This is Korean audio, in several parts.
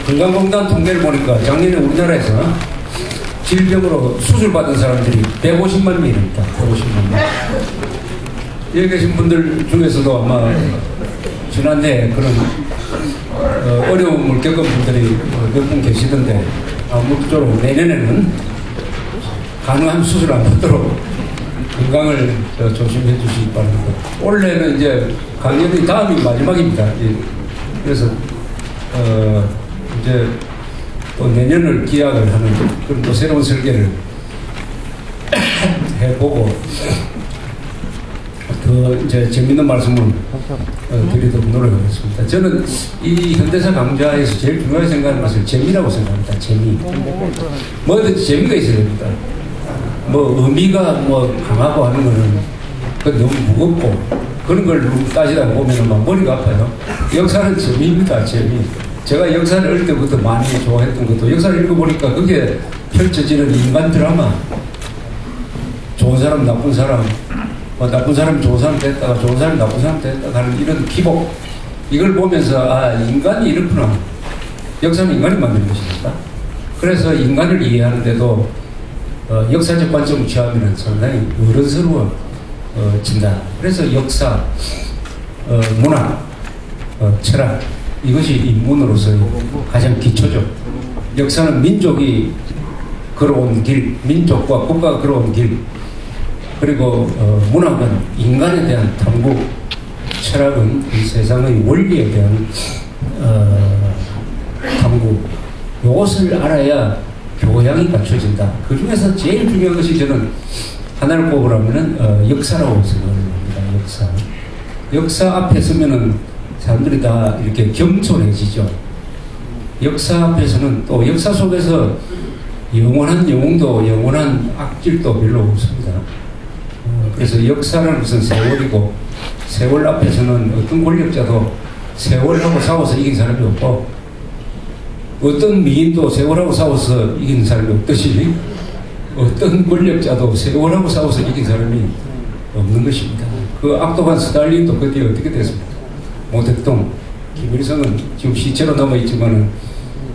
건강공단 통계를 보니까 작년에 우리나라에서 질병으로 수술받은 사람들이 150만 명입니다. 150만 명. 여기 계신 분들 중에서도 아마 지난해 그런 어려움을 겪은 분들이 몇 분 계시던데 아무쪼록 내년에는 가능한 수술 안 받도록 건강을 조심해 주시기 바랍니다. 올해는 이제 강연이 다음이 마지막입니다. 그래서 이제 또 내년을 기약을 하는 그런 또 새로운 설계를 해보고 더 이제 재밌는 말씀을 드리도록 노력하겠습니다. 저는 이 현대사 강좌에서 제일 중요하게 생각하는 것을 재미라고 생각합니다. 재미. 뭐든지 재미가 있어야 됩니다. 뭐 의미가 뭐 강하고 하는 거는 너무 무겁고 그런 걸 따지다 보면 막 머리가 아파요. 역사는 재미입니다. 재미. 제가 역사를 어릴 때부터 많이 좋아했던 것도 역사를 읽어보니까 그게 펼쳐지는 인간 드라마. 좋은 사람, 나쁜 사람, 나쁜 사람이 좋은 사람 됐다가 좋은 사람이 나쁜 사람 됐다가 하는 이런 기복. 이걸 보면서 아, 인간이 이렇구나. 역사는 인간이 만드는 것이니까. 그래서 인간을 이해하는데도 역사적 관점을 취하면 상당히 어른스러워진다. 그래서 역사, 문화, 철학 이것이 인문으로서의 가장 기초죠. 역사는 민족이 걸어온 길, 민족과 국가가 걸어온 길, 그리고 문학은 인간에 대한 탐구, 철학은 이 세상의 원리에 대한 탐구. 이것을 알아야 교양이 갖춰진다. 그 중에서 제일 중요한 것이 저는 하나를 꼽으라면은 역사라고 생각을 합니다. 역사. 역사 앞에 서면은 사람들이 다 이렇게 겸손해지죠. 역사 앞에서는 또 역사 속에서 영원한 영웅도 영원한 악질도 별로 없습니다. 그래서 역사는 무슨 세월이고 세월 앞에서는 어떤 권력자도 세월하고 싸워서 이긴 사람이 없고 어떤 미인도 세월하고 싸워서 이긴 사람이 없듯이 어떤 권력자도 세월하고 싸워서 이긴 사람이 없는 것입니다. 그 악독한 스탈린도 그때 어떻게 됐습니까? 모택동, 김일성은 지금 시체로 남아있지만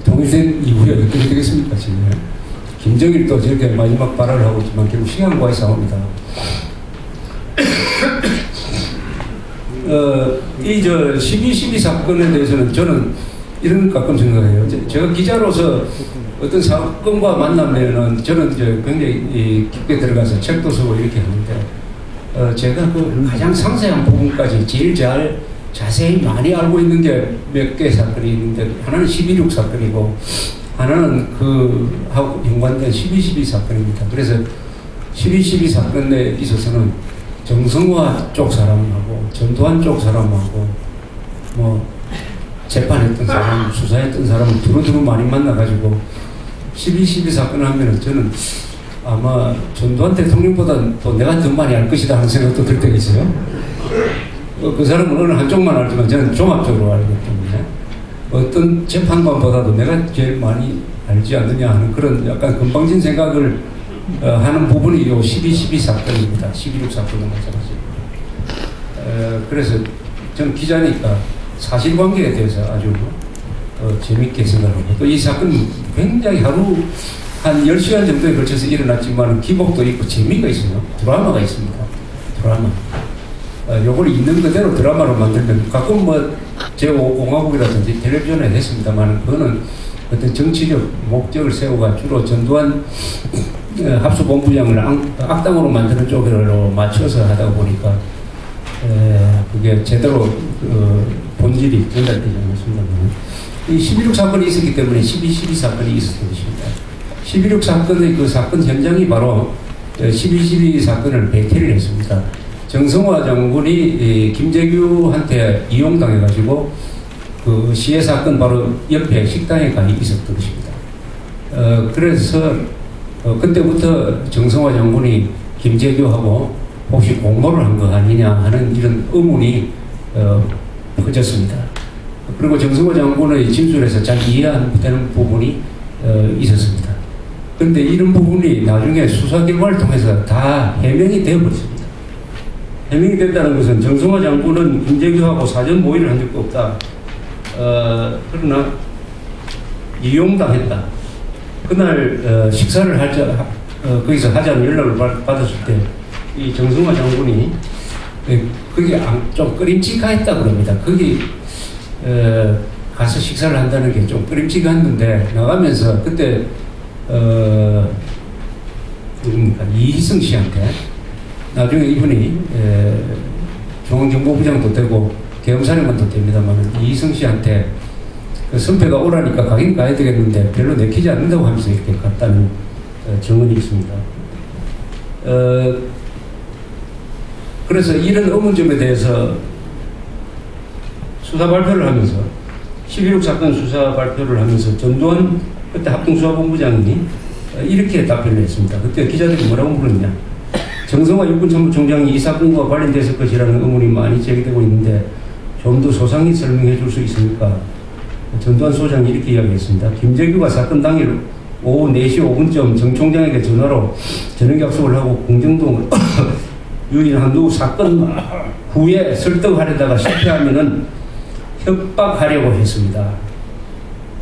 통일된 이후에 어떻게 되겠습니까? 지금 김정일도 저렇게 마지막 발언을 하고 있지만 결국 시간과의 싸움이다. 이 12.12 사건에 대해서는 저는 이런 가끔 생각해요. 제가 기자로서 어떤 사건과 만나면은 저는 이제 굉장히 깊게 들어가서 책도 쓰고 이렇게 하는데 제가 그 가장 상세한 부분까지 제일 자세히 많이 알고 있는 게 몇 개 사건이 있는데 하나는 12.6 사건이고 하나는 그 하고 연관된 12.12 사건입니다. 그래서 12.12 사건에 있어서는 정성화 쪽 사람하고 전두환 쪽 사람하고 뭐 재판했던 사람, 수사했던 사람을 두루두루 많이 만나가지고 12.12 사건을 하면은 저는 아마 전두환 대통령보다 또 내가 더 많이 알 것이다 하는 생각도 들 때가 있어요. 그 사람은 어느 한쪽만 알지만 저는 종합적으로 알기 때문에 어떤 재판관보다도 내가 제일 많이 알지 않느냐 하는 그런 약간 건방진 생각을 하는 부분이 이 12.12 사건입니다. 12.6 사건과 마찬가지입니다. 그래서 저는 기자니까 사실관계에 대해서 아주 재밌게 생각하고 또 이 사건은 굉장히 하루 한 10시간 정도에 걸쳐서 일어났지만 기복도 있고 재미가 있어요. 드라마가 있습니다. 드라마. 요걸 있는 그대로 드라마로 만들면 가끔 뭐 제5공화국이라든지 텔레비전에 했습니다만 그거는 어떤 정치적 목적을 세우가 주로 전두환 합수본부장을 악당으로 만드는 쪽으로 맞춰서 하다 보니까 그게 제대로 본질이 전달되지 않았습니다. 이 11.6 사건이 있었기 때문에 12.12 사건이 있었던 것입니다. 11.6 사건의 그 사건 현장이 바로 12.12 사건을 배틀을 했습니다. 정성화 장군이 김재규한테 이용당해가지고 그 시해 사건 바로 옆에 식당에 가 있었던 것입니다. 그래서 그때부터 정성화 장군이 김재규하고 혹시 공모를 한 거 아니냐 하는 이런 의문이 퍼졌습니다. 그리고 정성화 장군의 진술에서 잘 이해되는 부분이 있었습니다. 그런데 이런 부분이 나중에 수사 결과를 통해서 다 해명이 되어버렸습니다. 해명이 됐다는 것은 정성화 장군은 김재규하고 사전 모의를 한 적도 없다. 그러나 이용당했다. 그날 식사를 거기서 하자는 연락을 받았을 때 이 정성화 장군이 거기 좀 꺼림칙했다 그럽니다. 거기 가서 식사를 한다는 게 좀 꺼림칙했는데 나가면서 그때 누굽니까 이희성 씨한테 나중에 이분이 중앙정보부장도 되고 계엄사령관도 됩니다만 이희성 씨한테 그 선배가 오라니까 가긴 가야 되겠는데 별로 내키지 않는다고 하면서 이렇게 갔다는 증언이 있습니다. 그래서 이런 의문점에 대해서 수사 발표를 하면서 11.6 사건 수사 발표를 하면서 전두환 그때 합동수사본부장이 이렇게 답변을 했습니다. 그때 기자들이 뭐라고 물었냐. 정성화 육군참모총장이 이 사건과 관련됐을 것이라는 의문이 많이 제기되고 있는데 좀 더 소상히 설명해 줄 수 있습니까? 전두환 소장이 이렇게 이야기했습니다. 김재규가 사건 당일 오후 4시 5분쯤 정 총장에게 전화로 저녁 약속을 하고 공정동을 유인한 후 사건 후에 설득하려다가 실패하면은 협박하려고 했습니다.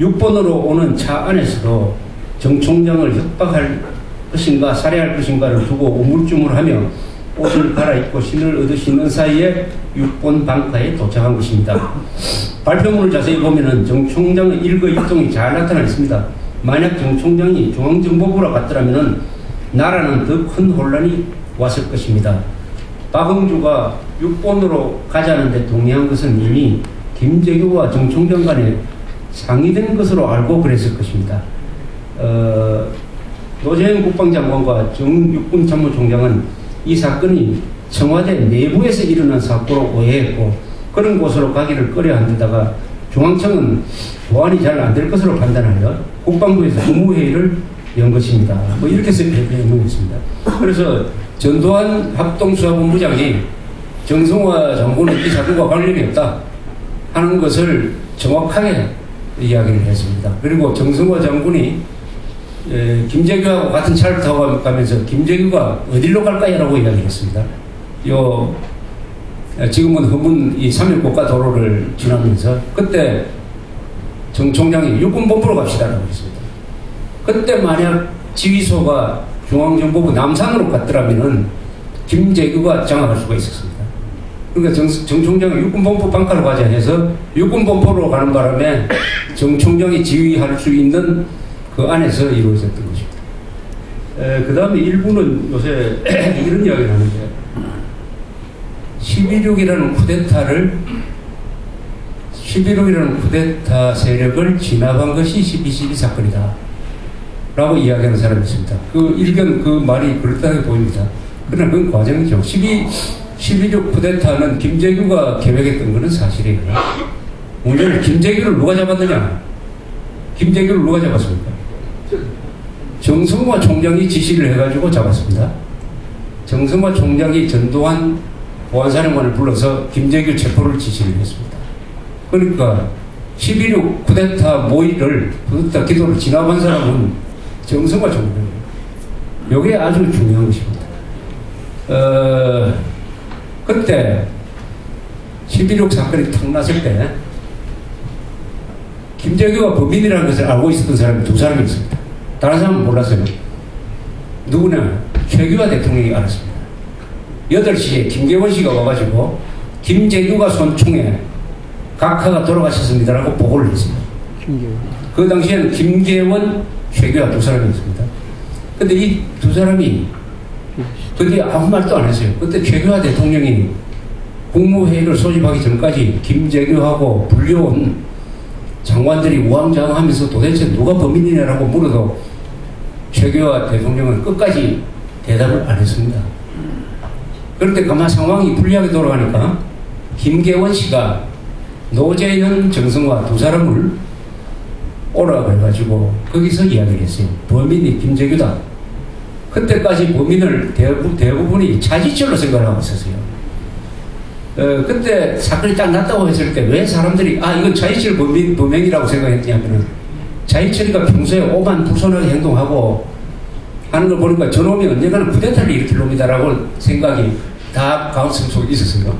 6번으로 오는 차 안에서도 정 총장을 협박할 것인가 살해할 것인가를 두고 우물쭈물하며 옷을 갈아입고 신을 얻어 신는 사이에 6번 방카에 도착한 것입니다. 발표문을 자세히 보면은 정 총장의 일거일동이 잘 나타나 있습니다. 만약 정 총장이 중앙정보부로 갔더라면은 나라는 더 큰 혼란이 왔을 것입니다. 박흥주가 6번으로 가자는데 동의한 것은 이미 김재규와 정 총장 간에 상의된 것으로 알고 그랬을 것입니다. 노재현 국방장관과 정 육군참모총장은 이 사건이 청와대 내부에서 일어난 사고로 오해했고 그런 곳으로 가기를 꺼려한 데다가 중앙청은 보안이 잘 안 될 것으로 판단하여 국방부에서 국무회의를 연 것입니다. 뭐 이렇게 설명했습니다. 그래서 전두환 합동수사본부장이 정성화 장군은 이 사건과 관련이 없다 하는 것을 정확하게 이야기를 했습니다. 그리고 정성화 장군이 김재규하고 같은 차를 타고 가면서 김재규가 어디로 갈까요? 라고 이야기했습니다. 지금은 허문 이 3.1 도로를 지나면서 그때 정 총장이 육군본부로 갑시다 라고 했습니다. 그때 만약 지휘소가 중앙정보부 남산으로 갔더라면은 김재규가 장악할 수가 있었습니다. 그러니까 정 총장이 육군본부 방카로 가자 해서 육군본부로 가는 바람에 정 총장이 지휘할 수 있는 그 안에서 이루어졌던 것입니다. 그 다음에 일부는 요새 이런 이야기를 하는데 11.6이라는 쿠데타 세력을 진압한 것이 12.12 사건이다 라고 이야기하는 사람이 있습니다. 그 일견 그 말이 그렇다고 보입니다. 그러나 그건 과정이죠. 12.6 쿠데타는 김재규가 계획했던 것은 사실이에요. 문제는 김재규를 누가 잡았느냐? 김재규를 누가 잡았습니까? 정성화 총장이 지시를 해가지고 잡았습니다. 정성화 총장이 전두환 보안사령관을 불러서 김재규 체포를 지시를 했습니다. 그러니까 11.6 쿠데타 모의를 쿠데타 기도를 진압한 사람은 정성화 총장이에요. 이게 아주 중요한 것입니다. 그때 11.6 사건이 탁 났을 때 김재규가 범인이라는 것을 알고 있었던 사람이 두 사람이 있습니다. 다른 사람은 몰랐어요. 누구냐? 최규하 대통령이 알았습니다. 8시에 김계원 씨가 와가지고 김재규가 손총에 각하가 돌아가셨습니다라고 보고를 했습니다. 그 당시에는 김계원, 최규하 두 사람이 있습니다. 근데 이 두 사람이 그게 아무 말도 안 했어요. 그때 최규하 대통령이 국무회의를 소집하기 전까지 김재규하고 불려온 장관들이 우왕좌왕하면서 도대체 누가 범인이냐라고 물어도 최규하 대통령은 끝까지 대답을 안 했습니다. 그런데 가만 상황이 불리하게 돌아가니까 김계원 씨가 노재현, 정성화 두 사람을 오라고 해가지고 거기서 이야기를 했어요. 범인이 김재규다. 그때까지 범인을 대부분이 차지철로 생각하고 있었어요. 그때 사건이 딱 났다고 했을 때 왜 사람들이 이건 차지철 범행이라고 생각했냐면은 차지철이가 평소에 오만부손하게 행동하고 하는 걸 보니까 저놈이 언젠가는 쿠데타를 일으킬 놈이다라고 생각이 다 가능성 속에 있었어요.